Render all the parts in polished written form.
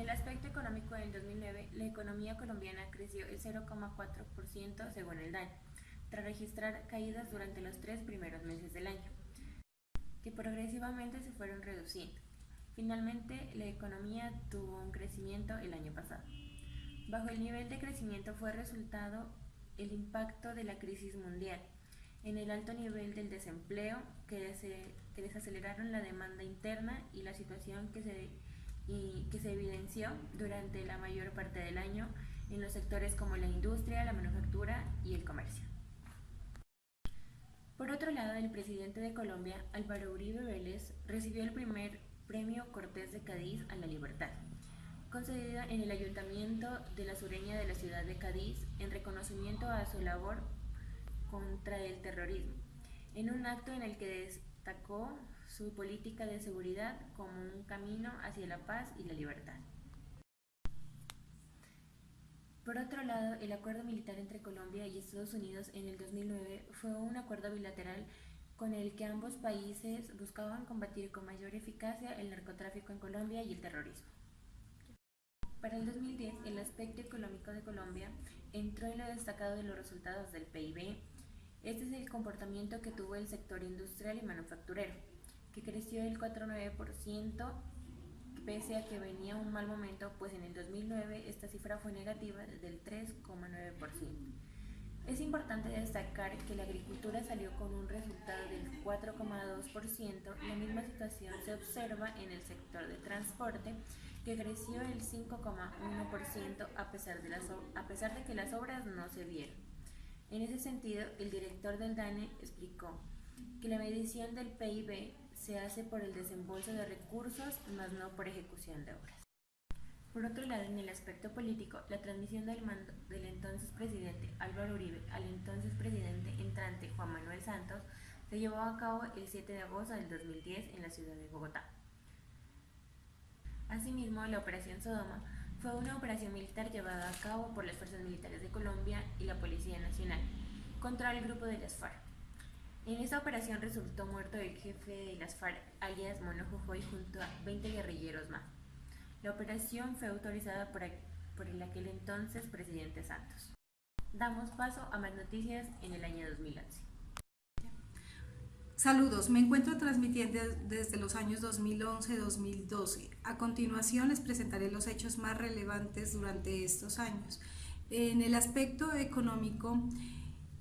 el aspecto económico del 2009, la economía colombiana creció el 0,4% según el DANE, tras registrar caídas durante los 3 primeros meses del año, que progresivamente se fueron reduciendo. Finalmente, la economía tuvo un crecimiento el año pasado. Bajo el nivel de crecimiento fue resultado el impacto de la crisis mundial en el alto nivel del desempleo que desaceleraron la demanda interna y la situación que se evidenció durante la mayor parte del año en los sectores como la industria, la manufactura y el comercio. Por otro lado, el presidente de Colombia, Álvaro Uribe Vélez, recibió el primer Premio Cortés de Cádiz a la Libertad, concedido en el Ayuntamiento de la Sureña de la ciudad de Cádiz en reconocimiento a su labor contra el terrorismo, en un acto en el que destacó su política de seguridad como un camino hacia la paz y la libertad. Por otro lado, el acuerdo militar entre Colombia y Estados Unidos en el 2009 fue un acuerdo bilateral con el que ambos países buscaban combatir con mayor eficacia el narcotráfico en Colombia y el terrorismo. Para el 2010, el aspecto económico de Colombia entró en lo destacado de los resultados del PIB. Este es el comportamiento que tuvo el sector industrial y manufacturero, que creció el 4,9%, pese a que venía un mal momento, pues en el 2009 esta cifra fue negativa del 3,9%. Es importante destacar que la agricultura salió con un resultado del 4,2%. La misma situación se observa en el sector de transporte, que creció el 5,1% a pesar de que las obras no se vieron. En ese sentido, el director del DANE explicó que la medición del PIB se hace por el desembolso de recursos, más no por ejecución de obras. Por otro lado, en el aspecto político, la transmisión del mando del entonces presidente Álvaro Uribe al entonces presidente entrante Juan Manuel Santos se llevó a cabo el 7 de agosto del 2010 en la ciudad de Bogotá. Asimismo, la Operación Sodoma fue una operación militar llevada a cabo por las Fuerzas Militares de Colombia y la Policía Nacional contra el grupo de las FARC. En esta operación resultó muerto el jefe de las FARC, alias Mono Jojoy, junto a 20 guerrilleros más. La operación fue autorizada por el aquel entonces presidente Santos. Damos paso a más noticias en el año 2011. Saludos, me encuentro transmitiendo desde los años 2011-2012. A continuación les presentaré los hechos más relevantes durante estos años. En el aspecto económico,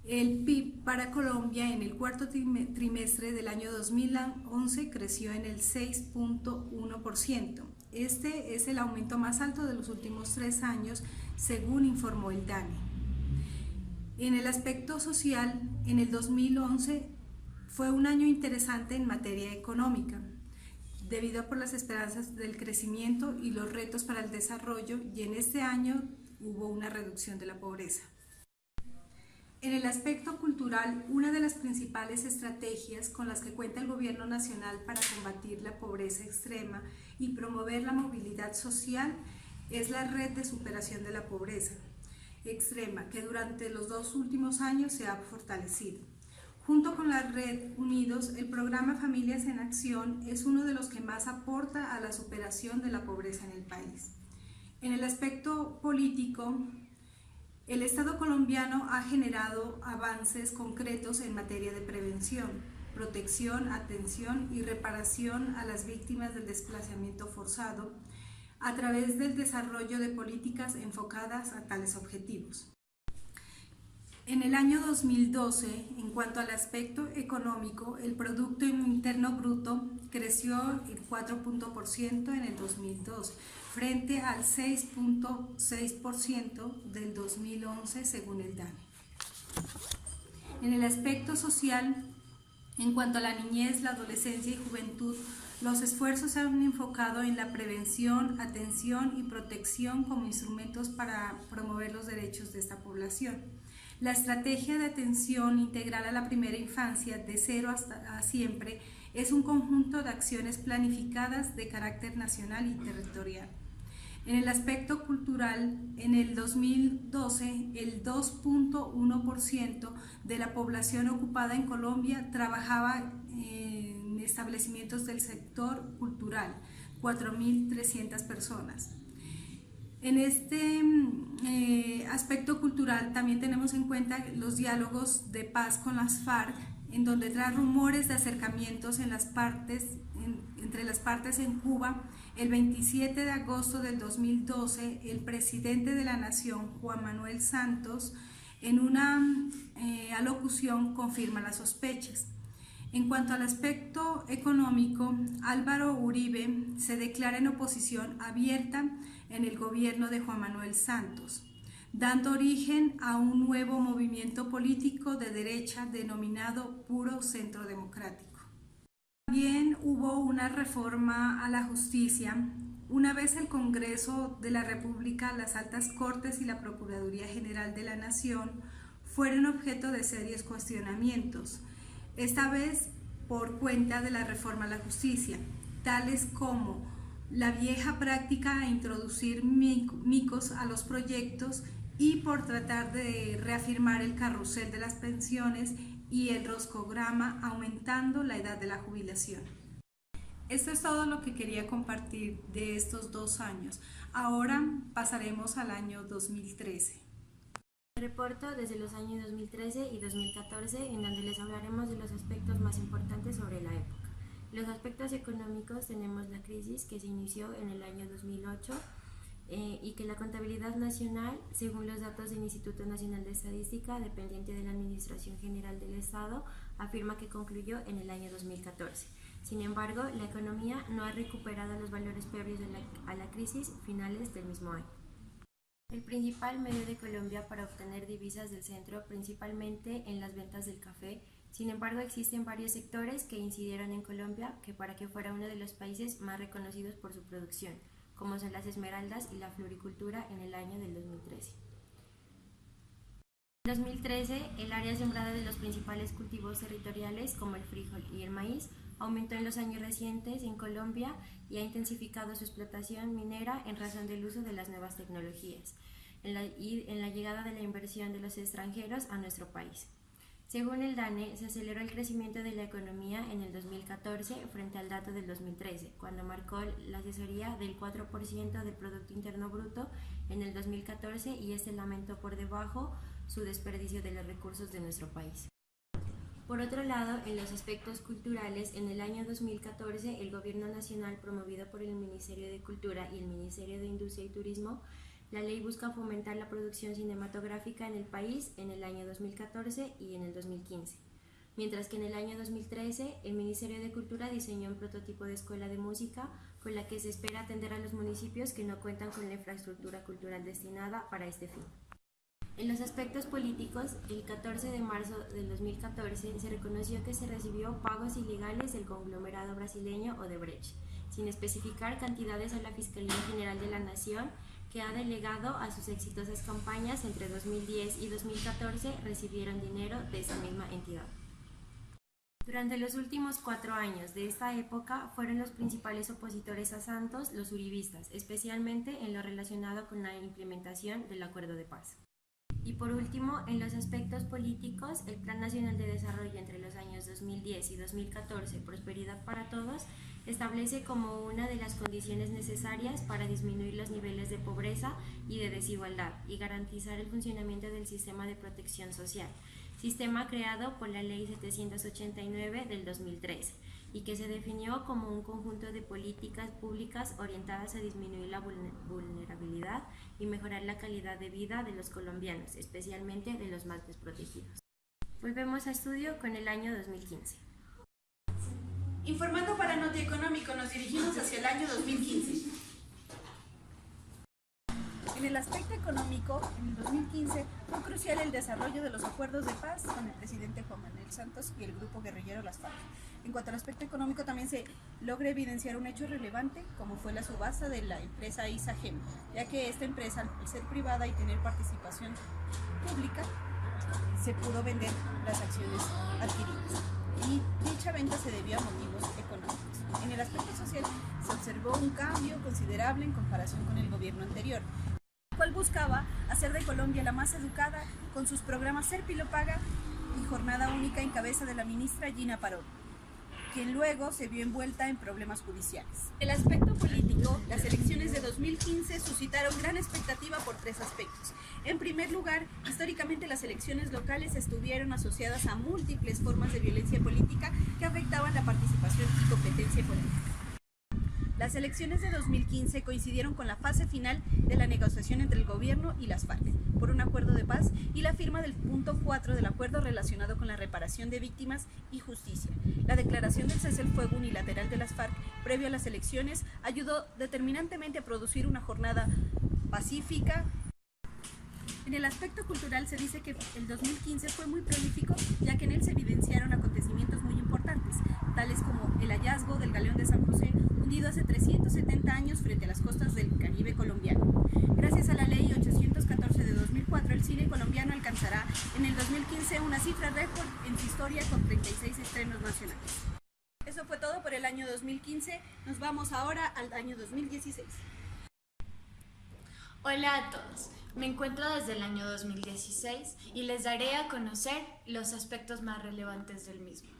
el PIB para Colombia en el cuarto trimestre del año 2011 creció en el 6,1%. Este es el aumento más alto de los últimos 3 años, según informó el DANE. En el aspecto social, en el 2011 fue un año interesante en materia económica, debido a las esperanzas del crecimiento y los retos para el desarrollo, y en este año hubo una reducción de la pobreza. En el aspecto cultural, una de las principales estrategias con las que cuenta el Gobierno Nacional para combatir la pobreza extrema y promover la movilidad social es la Red de Superación de la Pobreza Extrema, que durante los 2 últimos años se ha fortalecido. Junto con la Red Unidos, el programa Familias en Acción es uno de los que más aporta a la superación de la pobreza en el país. En el aspecto político, el Estado colombiano ha generado avances concretos en materia de prevención, protección, atención y reparación a las víctimas del desplazamiento forzado a través del desarrollo de políticas enfocadas a tales objetivos. En el año 2012, en cuanto al aspecto económico, el Producto Interno Bruto creció el 4% en el 2012, frente al 6,6% del 2011, según el DANE. En el aspecto social, en cuanto a la niñez, la adolescencia y juventud, los esfuerzos se han enfocado en la prevención, atención y protección como instrumentos para promover los derechos de esta población. La estrategia de atención integral a la primera infancia, de 0 hasta siempre, es un conjunto de acciones planificadas de carácter nacional y territorial. En el aspecto cultural, en el 2012, el 2,1% de la población ocupada en Colombia trabajaba en establecimientos del sector cultural, 4.300 personas. En este aspecto cultural también tenemos en cuenta los diálogos de paz con las FARC, en donde tras rumores de acercamientos entre las partes en Cuba, el 27 de agosto del 2012, el presidente de la Nación, Juan Manuel Santos, en una alocución confirma las sospechas. En cuanto al aspecto económico, Álvaro Uribe se declara en oposición abierta en el gobierno de Juan Manuel Santos, dando origen a un nuevo movimiento político de derecha denominado Puro Centro Democrático. También hubo una reforma a la justicia. Una vez el Congreso de la República, las Altas Cortes y la Procuraduría General de la Nación fueron objeto de serios cuestionamientos, esta vez por cuenta de la reforma a la justicia, tales como la vieja práctica de introducir micos a los proyectos y por tratar de reafirmar el carrusel de las pensiones y el roscograma, aumentando la edad de la jubilación. Esto es todo lo que quería compartir de estos 2 años. Ahora pasaremos al año 2013. Reporto desde los años 2013 y 2014, en donde les hablaremos de los aspectos más importantes sobre la época. Los aspectos económicos tenemos la crisis que se inició en el año 2008 y que la contabilidad nacional, según los datos del Instituto Nacional de Estadística, dependiente de la Administración General del Estado, afirma que concluyó en el año 2014. Sin embargo, la economía no ha recuperado los valores previos a la crisis finales del mismo año. El principal medio de Colombia para obtener divisas del centro, principalmente en las ventas del café. Sin embargo, existen varios sectores que incidieron en Colombia para que fuera uno de los países más reconocidos por su producción, como son las esmeraldas y la floricultura en el año del 2013. En 2013, el área sembrada de los principales cultivos territoriales, como el frijol y el maíz, aumentó en los años recientes en Colombia y ha intensificado su explotación minera en razón del uso de las nuevas tecnologías y en la llegada de la inversión de los extranjeros a nuestro país. Según el DANE, se aceleró el crecimiento de la economía en el 2014 frente al dato del 2013, cuando marcó la asesoría del 4% del Producto Interno Bruto en el 2014 y este lamentó por debajo su desperdicio de los recursos de nuestro país. Por otro lado, en los aspectos culturales, en el año 2014, el Gobierno Nacional, promovido por el Ministerio de Cultura y el Ministerio de Industria y Turismo, la ley busca fomentar la producción cinematográfica en el país en el año 2014 y en el 2015. Mientras que en el año 2013, el Ministerio de Cultura diseñó un prototipo de escuela de música con la que se espera atender a los municipios que no cuentan con la infraestructura cultural destinada para este fin. En los aspectos políticos, el 14 de marzo del 2014 se reconoció que se recibió pagos ilegales del conglomerado brasileño Odebrecht, sin especificar cantidades a la Fiscalía General de la Nación, que ha delegado a sus exitosas campañas entre 2010 y 2014 recibieron dinero de esa misma entidad. Durante los últimos 4 años de esta época fueron los principales opositores a Santos los uribistas, especialmente en lo relacionado con la implementación del Acuerdo de Paz. Y por último, en los aspectos políticos, el Plan Nacional de Desarrollo entre los años 2010 y 2014, Prosperidad para Todos, establece como una de las condiciones necesarias para disminuir los niveles de pobreza y de desigualdad y garantizar el funcionamiento del sistema de protección social, sistema creado por la Ley 789 del 2013 y que se definió como un conjunto de políticas públicas orientadas a disminuir la vulnerabilidad y mejorar la calidad de vida de los colombianos, especialmente de los más desprotegidos. Volvemos a estudio con el año 2015. Informando para Noti Económico, nos dirigimos hacia el año 2015. En el aspecto económico, en el 2015 fue crucial el desarrollo de los acuerdos de paz con el presidente Juan Manuel Santos y el grupo guerrillero Las FARC. En cuanto al aspecto económico, también se logra evidenciar un hecho relevante, como fue la subasta de la empresa ISAGEM, ya que esta empresa, al ser privada y tener participación pública, se pudo vender las acciones adquiridas. Y dicha venta se debió a motivos económicos. En el aspecto social, se observó un cambio considerable en comparación con el gobierno anterior, el cual buscaba hacer de Colombia la más educada con sus programas Serpi lo Paga y Jornada Única en cabeza de la ministra Gina Parot. quien luego se vio envuelta en problemas judiciales. En el aspecto político, las elecciones de 2015 suscitaron gran expectativa por tres aspectos. En primer lugar, históricamente las elecciones locales estuvieron asociadas a múltiples formas de violencia política que afectaban la participación y competencia política. Las elecciones de 2015 coincidieron con la fase final de la negociación entre el gobierno y las FARC por un acuerdo de paz y la firma del punto 4 del acuerdo relacionado con la reparación de víctimas y justicia. La declaración del cese al fuego unilateral de las FARC previo a las elecciones ayudó determinantemente a producir una jornada pacífica. En el aspecto cultural se dice que el 2015 fue muy prolífico, ya que en él se evidenciaron acontecimientos muy importantes, tales como el hallazgo del galeón de San José, hundido hace 370 años frente a las costas del Caribe colombiano. Gracias a la Ley 814 de 2004, el cine colombiano alcanzará en el 2015 una cifra récord en su historia con 36 estrenos nacionales. Eso fue todo por el año 2015, nos vamos ahora al año 2016. Hola a todos, me encuentro desde el año 2016 y les daré a conocer los aspectos más relevantes del mismo.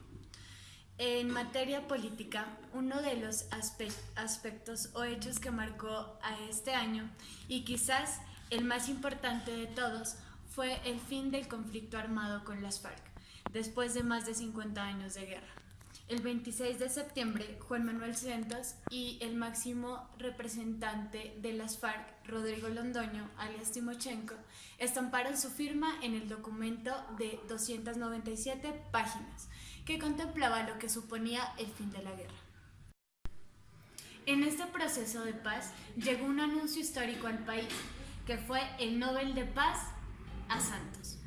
En materia política, uno de los aspectos o hechos que marcó a este año, y quizás el más importante de todos, fue el fin del conflicto armado con las FARC, después de más de 50 años de guerra. El 26 de septiembre, Juan Manuel Santos y el máximo representante de las FARC, Rodrigo Londoño, alias Timochenko, estamparon su firma en el documento de 297 páginas, que contemplaba lo que suponía el fin de la guerra. En este proceso de paz llegó un anuncio histórico al país, que fue el Nobel de Paz a Santos.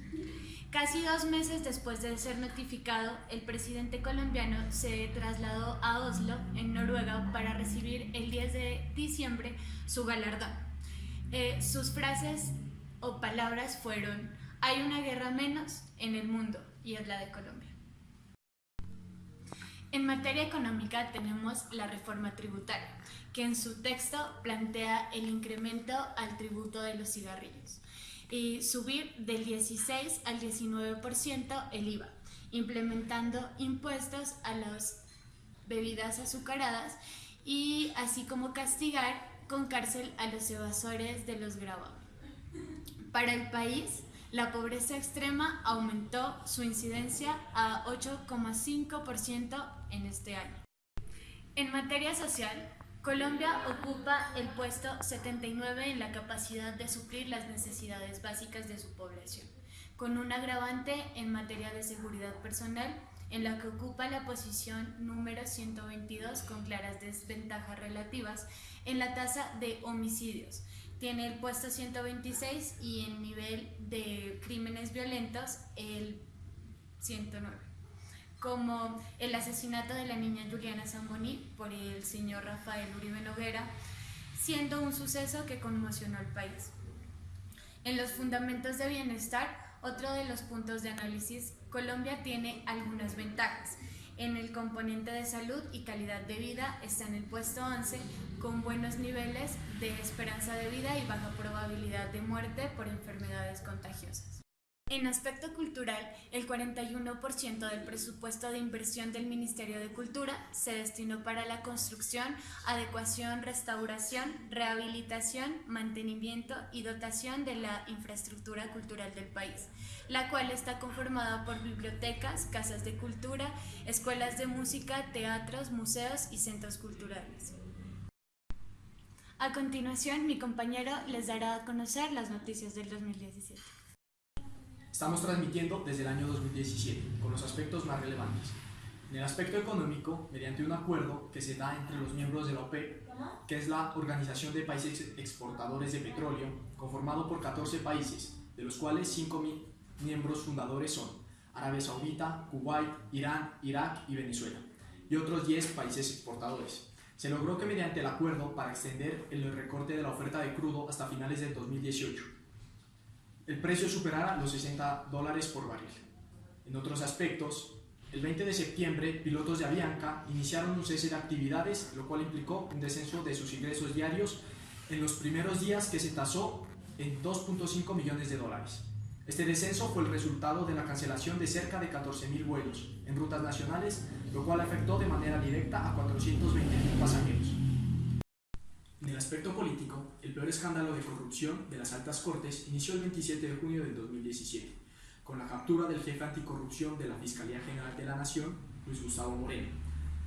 Casi 2 meses después de ser notificado, el presidente colombiano se trasladó a Oslo, en Noruega, para recibir el 10 de diciembre su galardón. Sus frases o palabras fueron: hay una guerra menos en el mundo y es la de Colombia. En materia económica tenemos la reforma tributaria, que en su texto plantea el incremento al tributo de los cigarrillos y subir del 16 al 19% el IVA, implementando impuestos a las bebidas azucaradas y así como castigar con cárcel a los evasores de los gravamen. Para el país, la pobreza extrema aumentó su incidencia a 8,5% en este año. En materia social, Colombia ocupa el puesto 79 en la capacidad de suplir las necesidades básicas de su población, con un agravante en materia de seguridad personal, en la que ocupa la posición número 122 con claras desventajas relativas en la tasa de homicidios. Tiene el puesto 126 y en nivel de crímenes violentos el 109, como el asesinato de la niña Juliana Zamboní por el señor Rafael Uribe Noguera, siendo un suceso que conmocionó al país. En los fundamentos de bienestar, otro de los puntos de análisis, Colombia tiene algunas ventajas. En el componente de salud y calidad de vida está en el puesto 11, con buenos niveles de esperanza de vida y baja probabilidad de muerte por enfermedades contagiosas. En aspecto cultural, el 41% del presupuesto de inversión del Ministerio de Cultura se destinó para la construcción, adecuación, restauración, rehabilitación, mantenimiento y dotación de la infraestructura cultural del país, la cual está conformada por bibliotecas, casas de cultura, escuelas de música, teatros, museos y centros culturales. A continuación, mi compañero les dará a conocer las noticias del 2017. Estamos transmitiendo desde el año 2017, con los aspectos más relevantes. En el aspecto económico, mediante un acuerdo que se da entre los miembros de la OPEP, que es la Organización de Países Exportadores de Petróleo, conformado por 14 países, de los cuales 5 miembros fundadores son Arabia Saudita, Kuwait, Irán, Irak y Venezuela, y otros 10 países exportadores. Se logró que mediante el acuerdo para extender el recorte de la oferta de crudo hasta finales del 2018, el precio superara los $60 por barril. En otros aspectos, el 20 de septiembre, pilotos de Avianca iniciaron un cese de actividades, lo cual implicó un descenso de sus ingresos diarios en los primeros días, que se tasó en $2.5 millones. Este descenso fue el resultado de la cancelación de cerca de 14.000 vuelos en rutas nacionales, lo cual afectó de manera directa a 420.000 pasajeros. En el aspecto político, el peor escándalo de corrupción de las altas cortes inició el 27 de junio del 2017, con la captura del jefe anticorrupción de la Fiscalía General de la Nación, Luis Gustavo Moreno,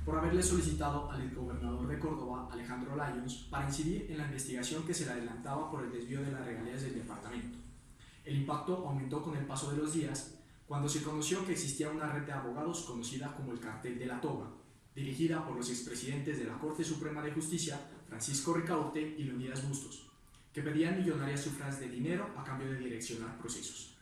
por haberle solicitado al exgobernador de Córdoba, Alejandro Lyons, para incidir en la investigación que se le adelantaba por el desvío de las regalías del departamento. El impacto aumentó con el paso de los días, cuando se conoció que existía una red de abogados conocida como el Cartel de la Toga, dirigida por los expresidentes de la Corte Suprema de Justicia, Francisco Ricaurte y Leonidas Bustos, que pedían millonarias cifras de dinero a cambio de direccionar procesos.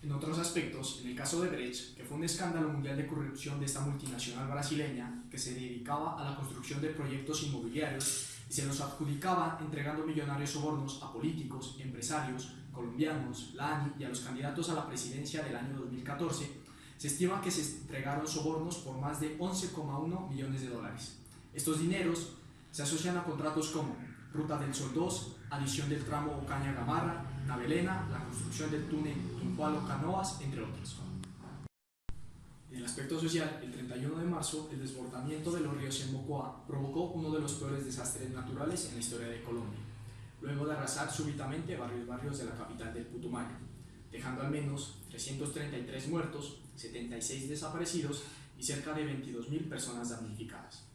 En otros aspectos, en el caso de Brecht, que fue un escándalo mundial de corrupción de esta multinacional brasileña que se dedicaba a la construcción de proyectos inmobiliarios y se los adjudicaba entregando millonarios sobornos a políticos, empresarios, colombianos, la ANI y a los candidatos a la presidencia del año 2014, se estima que se entregaron sobornos por más de 11,1 millones de dólares. Estos dineros se asocian a contratos como Ruta del Sol 2, adición del tramo Ocaña-Gamarra, Navelena, la construcción del túnel Tunjualo-Canoas, entre otros. En el aspecto social, el 31 de marzo, el desbordamiento de los ríos en Mocoa provocó uno de los peores desastres naturales en la historia de Colombia, luego de arrasar súbitamente varios barrios de la capital del Putumayo, dejando al menos 333 muertos, 76 desaparecidos y cerca de 22.000 personas damnificadas.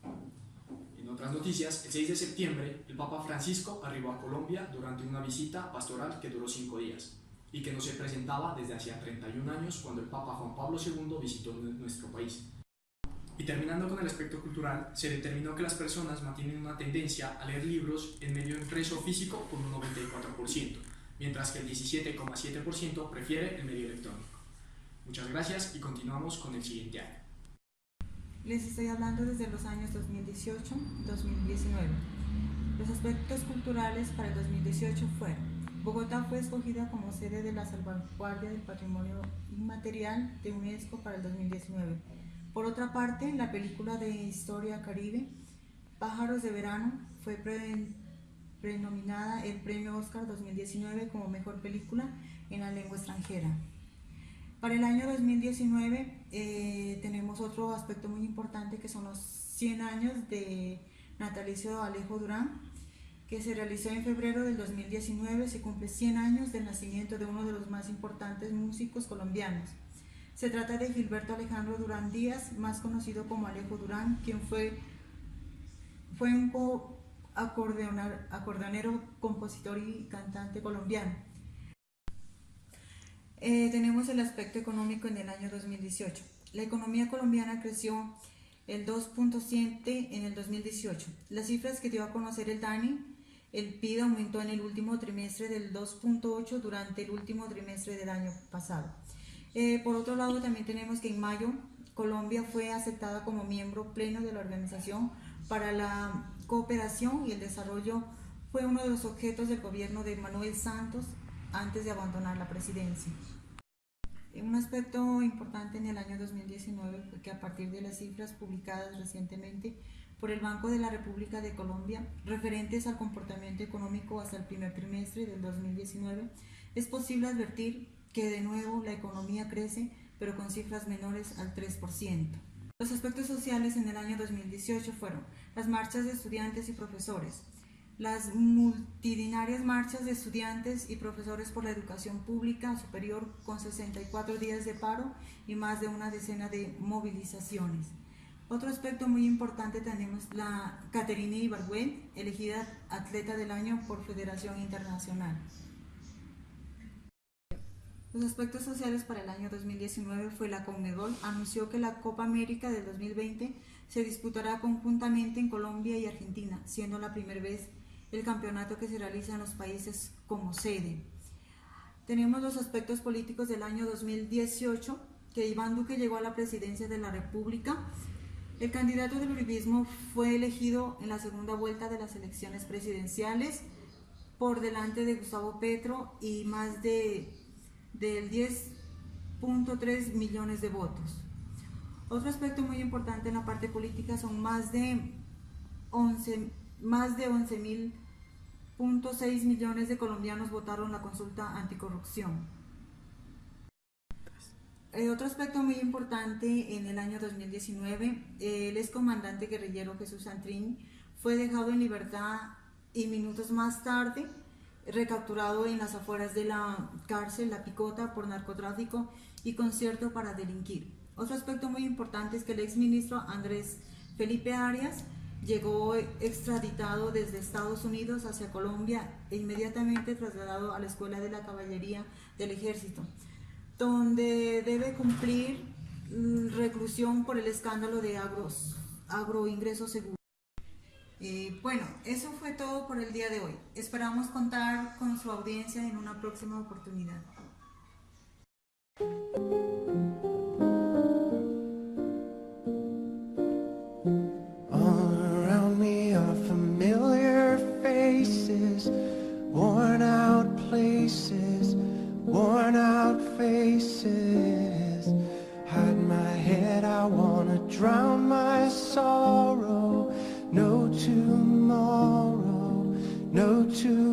En otras noticias, el 6 de septiembre, el Papa Francisco arribó a Colombia durante una visita pastoral que duró 5 días y que no se presentaba desde hacía 31 años cuando el Papa Juan Pablo II visitó nuestro país. Y terminando con el aspecto cultural, se determinó que las personas mantienen una tendencia a leer libros en medio impreso físico con un 94%, mientras que el 17,7% prefiere el medio electrónico. Muchas gracias y continuamos con el siguiente año. Les estoy hablando desde los años 2018-2019. Los aspectos culturales para el 2018 fueron: Bogotá fue escogida como sede de la salvaguardia del patrimonio inmaterial de UNESCO para el 2019. Por otra parte, la película de historia caribe, Pájaros de Verano, fue prenominada el Premio Oscar 2019 como mejor película en la lengua extranjera. Para el año 2019 tenemos otro aspecto muy importante, que son los 100 años de natalicio de Alejo Durán, que se realizó en febrero del 2019. Se cumple 100 años del nacimiento de uno de los más importantes músicos colombianos. Se trata de Gilberto Alejandro Durán Díaz, más conocido como Alejo Durán, quien fue un acordeonero, compositor y cantante colombiano. Tenemos el aspecto económico en el año 2018. La economía colombiana creció el 2.7 en el 2018. Las cifras que dio a conocer el DANI, el PIB aumentó en el último trimestre del 2.8 durante el último trimestre del año pasado. Por otro lado, también tenemos que en mayo Colombia fue aceptada como miembro pleno de la Organización para la Cooperación y el Desarrollo. Fue uno de los objetos del gobierno de Manuel Santos antes de abandonar la presidencia. Un aspecto importante en el año 2019 fue que, a partir de las cifras publicadas recientemente por el Banco de la República de Colombia referentes al comportamiento económico hasta el primer trimestre del 2019, es posible advertir que de nuevo la economía crece, pero con cifras menores al 3%. Los aspectos sociales en el año 2018 fueron las marchas de estudiantes y profesores, las multitudinarias marchas de estudiantes y profesores por la educación pública superior con 64 días de paro y más de una decena de movilizaciones. Otro aspecto muy importante tenemos la Caterine Ibargüen, elegida atleta del año por Federación Internacional. Los aspectos sociales para el año 2019 fue la Conmebol anunció que la Copa América del 2020 se disputará conjuntamente en Colombia y Argentina, siendo la primera vez el campeonato que se realiza en los países como sede. Tenemos los aspectos políticos del año 2018, que Iván Duque llegó a la presidencia de la República. El candidato del uribismo fue elegido en la segunda vuelta de las elecciones presidenciales por delante de Gustavo Petro y más del 10.3 millones de votos. Otro aspecto muy importante en la parte política son más de 11.6 millones de colombianos votaron la consulta anticorrupción. Otro aspecto muy importante en el año 2019, el excomandante guerrillero Jesús Santrini fue dejado en libertad y minutos más tarde recapturado en las afueras de la cárcel La Picota por narcotráfico y concierto para delinquir. Otro aspecto muy importante es que el exministro Andrés Felipe Arias llegó extraditado desde Estados Unidos hacia Colombia e inmediatamente trasladado a la Escuela de la Caballería del Ejército, donde debe cumplir reclusión por el escándalo de agroingresos seguros. Bueno, eso fue todo por el día de hoy. Esperamos contar con su audiencia en una próxima oportunidad. All around me are familiar faces, worn out places, worn out faces. Hide my head, I wanna drown my sorrow. No tomorrow, no tomorrow.